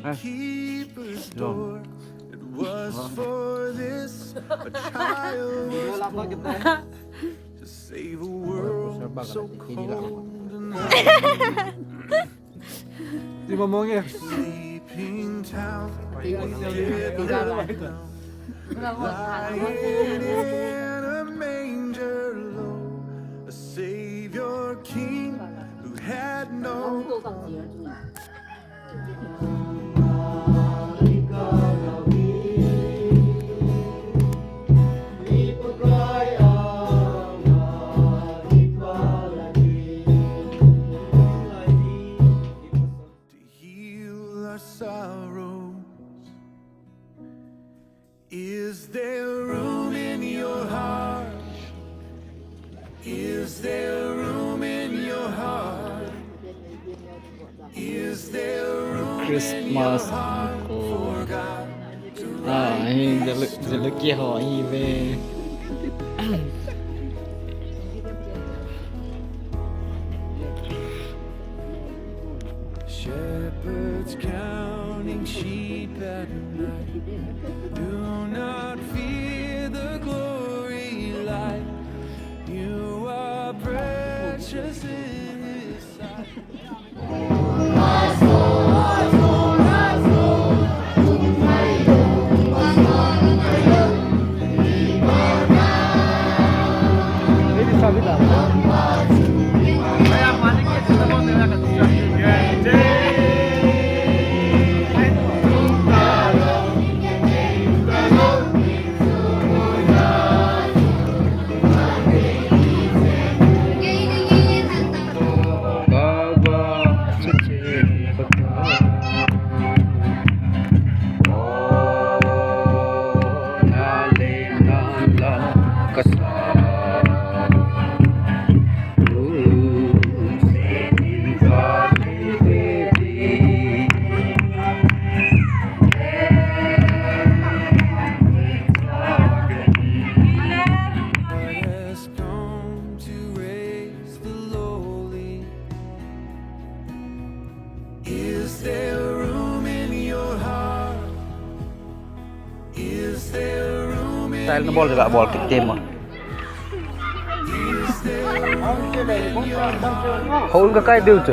the keeper's door. It was for this a child was born to save a world so cold and Di ba mo nga? sleeping town dead lying in a manger low, a savior king who had no to heal our sorrows. Is there room in your heart? Is there room in your heart? Is there room in your Christmas heart ko. for God to Ay, jalaki ho ibe. Shepherds counting sheep at night, do not fear the glory light. You are precious in His sight. Hindi sabi lang. Has come to raise the lowly. Is there room in your heart? Is there room in Style na ball juga ball kick game. Hold ka kay build.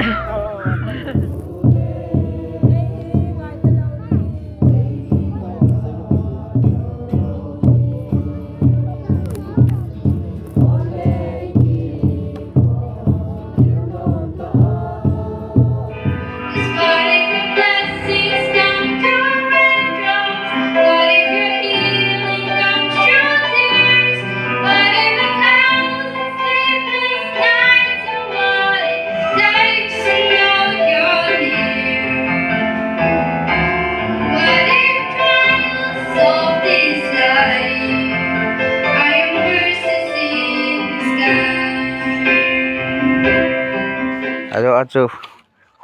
Ayo acu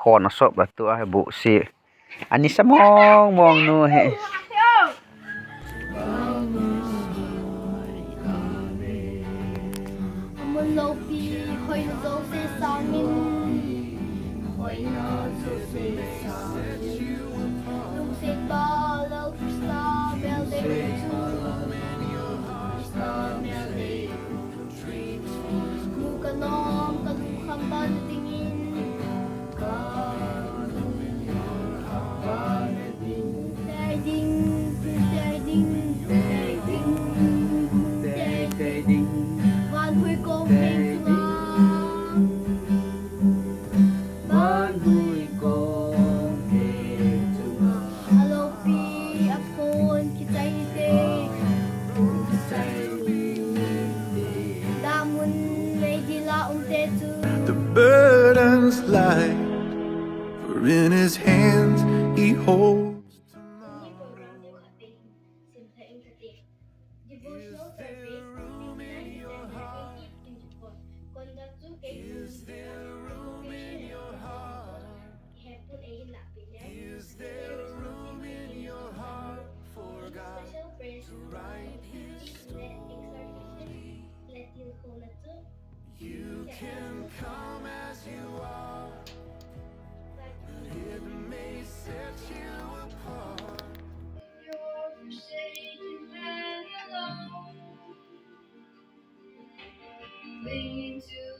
hon asop batu ah bu si. Ani samong mong nu he. Lopi, hoi na zo se sangin, hoi na zo se sangin. Lung se ba lo Krishna mel de Krishna mel de Mukanom kalukang ban tingin. Ding, ding, Van hui công hình xuống. Van hui công hình xuống. Alo pi apon kita ite. Damun may dila tetu. the burdens light? For in His hands He holds. Is there room in your heart? Is there room in your heart for God to write His story? You can come as you are, but it may set you apart. You're forsaken and alone, clinging to